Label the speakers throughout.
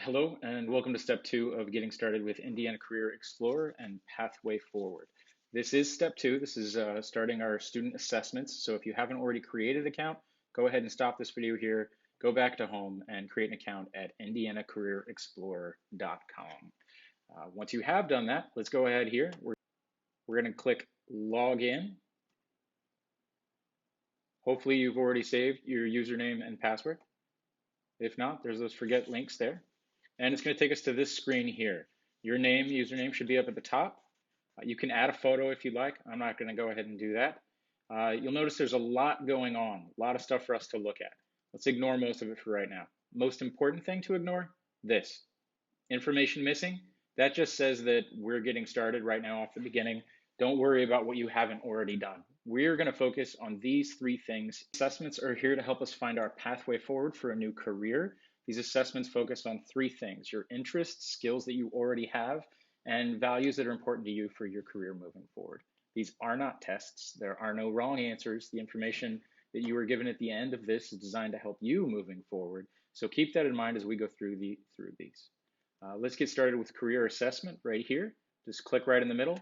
Speaker 1: Hello, and welcome to step two of getting started with Indiana Career Explorer and Pathway Forward. This is step two. This is starting our student assessments. So if you haven't already created an account, go ahead and stop this video here, go back to home and create an account at indianacareerexplorer.com. Once you have done that, let's go ahead here. We're going to click log in. Hopefully you've already saved your username and password. If not, there's those forget links there. And it's going to take us to this screen here. Your name, username should be up at the top. You can add a photo if you'd like. I'm not going to go ahead and do that. You'll notice there's a lot going on, a lot of stuff for us to look at. Let's ignore most of it for right now. Most important thing to ignore, this. Information missing, that just says that we're getting started right now off the beginning. Don't worry about what you haven't already done. We're going to focus on these three things. Assessments are here to help us find our pathway forward for a new career. These assessments focus on three things: your interests, skills that you already have, and values that are important to you for your career moving forward. These are not tests. There are no wrong answers. The information that you were given at the end of this is designed to help you moving forward. So keep that in mind as we go through these. Let's get started with career assessment right here. Just click right in the middle.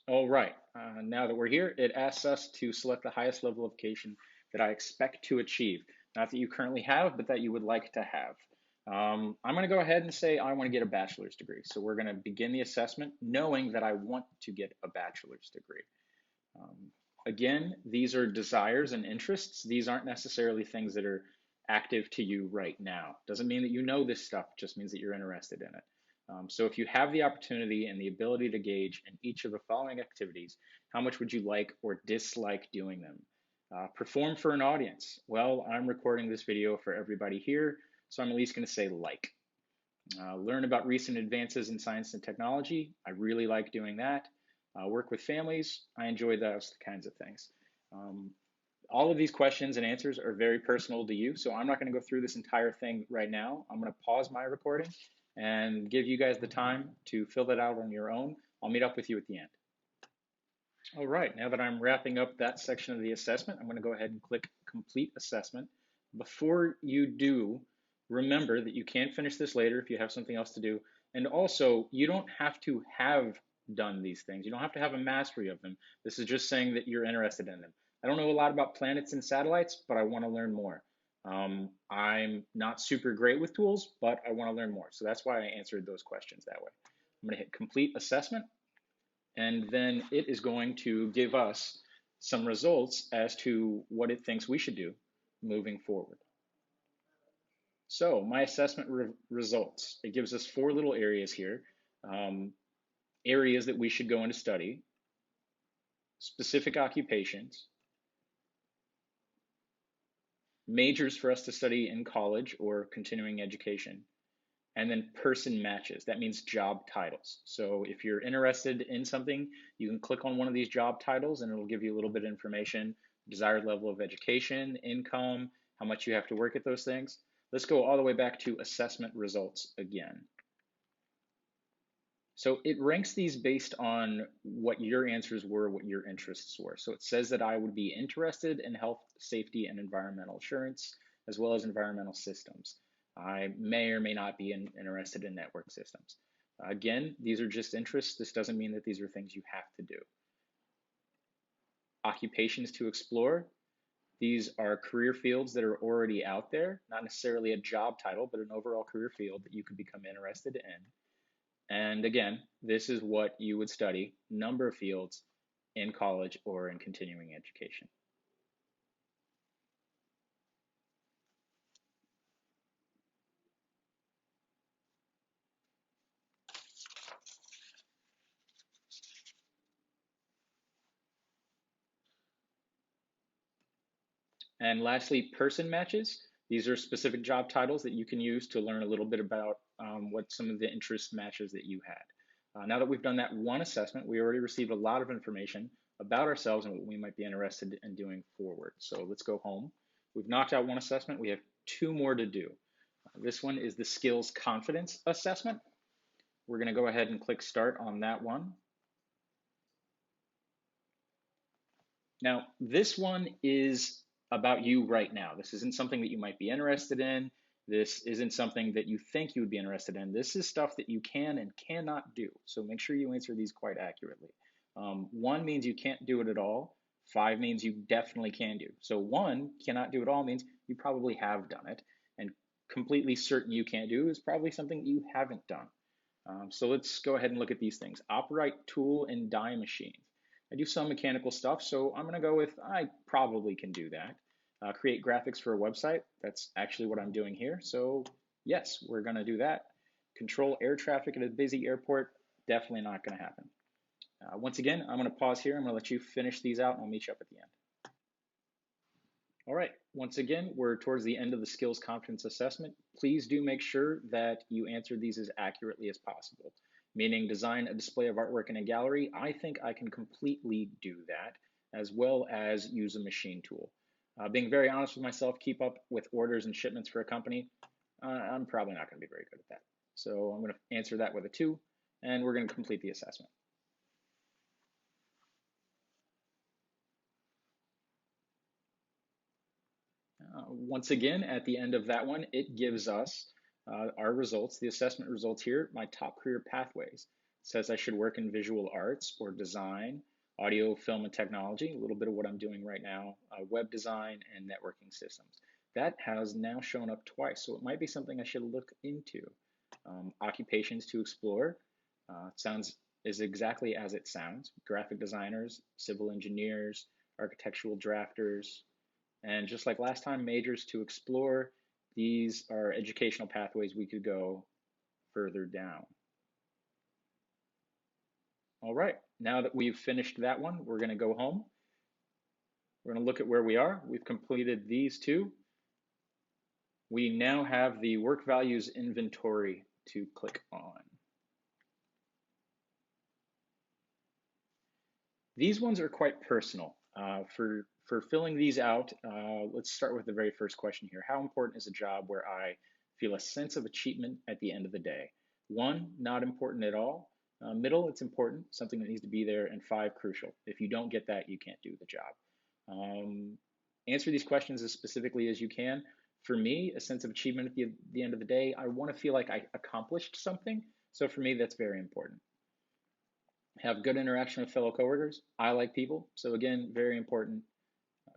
Speaker 1: All right, now that we're here, it asks us to select the highest level of education that I expect to achieve. Not that you currently have, but that you would like to have. I'm going to go ahead and say I want to get a bachelor's degree. So we're going to begin the assessment knowing that I want to get a bachelor's degree. Um, Again, these are desires and interests. These aren't necessarily things that are active to you right now. Doesn't mean that you know this stuff, just means that you're interested in it. So if you have the opportunity and the ability to gauge in each of the following activities, how much would you like or dislike doing them? Perform for an audience. Well, I'm recording this video for everybody here, so I'm at least going to say like. Learn about recent advances in science and technology. I really like doing that. Work with families. I enjoy those kinds of things. Um, all of these questions and answers are very personal to you, so I'm not going to go through this entire thing right now. I'm going to pause my recording and give you guys the time to fill that out on your own. I'll meet up with you at the end. All right, now that I'm wrapping up that section of the assessment, I'm going to go ahead and click Complete Assessment. Before you do, remember that you can finish this later if you have something else to do. And also, you don't have to have done these things. You don't have to have a mastery of them. This is just saying that you're interested in them. I don't know a lot about planets and satellites, but I want to learn more. I'm not super great with tools, but I want to learn more. So that's why I answered those questions that way. I'm going to hit Complete Assessment, and then it is going to give us some results as to what it thinks we should do moving forward. So my assessment results, it gives us four little areas here. Areas that we should go into study, specific occupations, majors for us to study in college or continuing education, and then person matches. That means job titles. So if you're interested in something, you can click on one of these job titles and it'll give you a little bit of information, desired level of education, income, how much you have to work at those things. Let's go all the way back to assessment results again. So it ranks these based on what your answers were, what your interests were. So it says that I would be interested in health, safety, and environmental assurance, as well as environmental systems. I may or may not be interested in network systems. Again, these are just interests. This doesn't mean that these are things you have to do. Occupations to explore. These are career fields that are already out there, not necessarily a job title, but an overall career field that you could become interested in. And again, this is what you would study, number of fields in college or in continuing education. And lastly, person matches. These are specific job titles that you can use to learn a little bit about what some of the interest matches that you had. Now that we've done that one assessment, we already received a lot of information about ourselves and what we might be interested in doing forward. So let's go home. We've knocked out one assessment. We have two more to do. This one is the Skills Confidence Assessment. We're going to go ahead and click Start on that one. Now, this one is about you right now. This isn't something that you might be interested in. This isn't something that you think you would be interested in. This is stuff that you can and cannot do. So make sure you answer these quite accurately. 1 means you can't do it at all. 5 means you definitely can do. So 1, cannot do it all, means you probably have done it. And completely certain you can't do is probably something you haven't done. So let's go ahead and look at these things. Operate tool and die machines. I do some mechanical stuff, so I'm going to go with I probably can do that. Create graphics for a website. That's actually what I'm doing here. So yes, we're going to do that. Control air traffic at a busy airport. Definitely not going to happen. Once again, I'm going to pause here. I'm going to let you finish these out, and I'll meet you up at the end. All right, once again, we're towards the end of the skills confidence assessment. Please do make sure that you answer these as accurately as possible, meaning design a display of artwork in a gallery. I think I can completely do that, as well as use a machine tool. Being very honest with myself, keep up with orders and shipments for a company, I'm probably not going to be very good at that. So I'm going to answer that with a 2, and we're going to complete the assessment. Once again, at the end of that one, it gives us our results, the assessment results here, my top career pathways. It says I should work in visual arts or design, audio, film, and technology, a little bit of what I'm doing right now, web design, and networking systems. That has now shown up twice, so it might be something I should look into. Occupations to explore, sounds is exactly as it sounds. Graphic designers, civil engineers, architectural drafters, and just like last time, majors to explore, these are educational pathways we could go further down. All right, now that we've finished that one, we're going to go home. We're going to look at where we are. We've completed these 2. We now have the work values inventory to click on. These ones are quite personal. For filling these out, let's start with the very first question here. How important is a job where I feel a sense of achievement at the end of the day? 1, not important at all. Middle, it's important, something that needs to be there. And 5, crucial. If you don't get that, you can't do the job. Answer these questions as specifically as you can. For me, a sense of achievement at the end of the day, I want to feel like I accomplished something. So for me, that's very important. Have good interaction with fellow coworkers. I like people, so again, very important.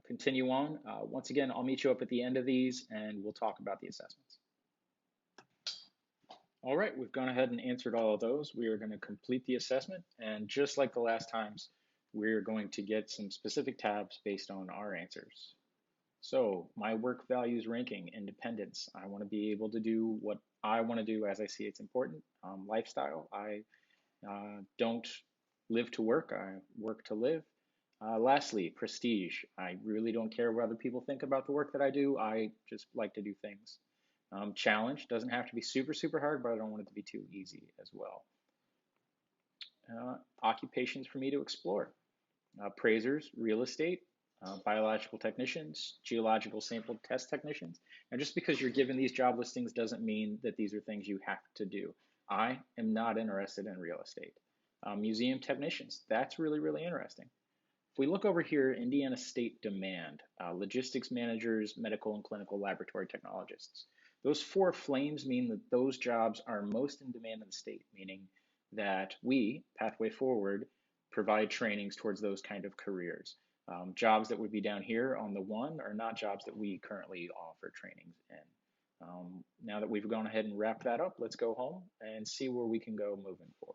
Speaker 1: Continue on. Once again, I'll meet you up at the end of these and we'll talk about the assessments. All right, we've gone ahead and answered all of those. We are going to complete the assessment, and just like the last times, we're going to get some specific tabs based on our answers. So my work values ranking, independence. I want to be able to do what I want to do as I see it's important. Lifestyle, I don't live to work, I work to live. Lastly, prestige. I really don't care what other people think about the work that I do. I just like to do things. Challenge doesn't have to be super, super hard, but I don't want it to be too easy as well. Occupations for me to explore. Appraisers, real estate, biological technicians, geological sample test technicians. And just because you're given these job listings doesn't mean that these are things you have to do. I am not interested in real estate. Museum technicians, that's really, really interesting. If we look over here, Indiana State demand, logistics managers, medical and clinical laboratory technologists. Those 4 flames mean that those jobs are most in demand in the state, meaning that we, Pathway Forward, provide trainings towards those kind of careers. Jobs that would be down here on the 1 are not jobs that we currently offer trainings in. Now that we've gone ahead and wrapped that up, let's go home and see where we can go moving forward.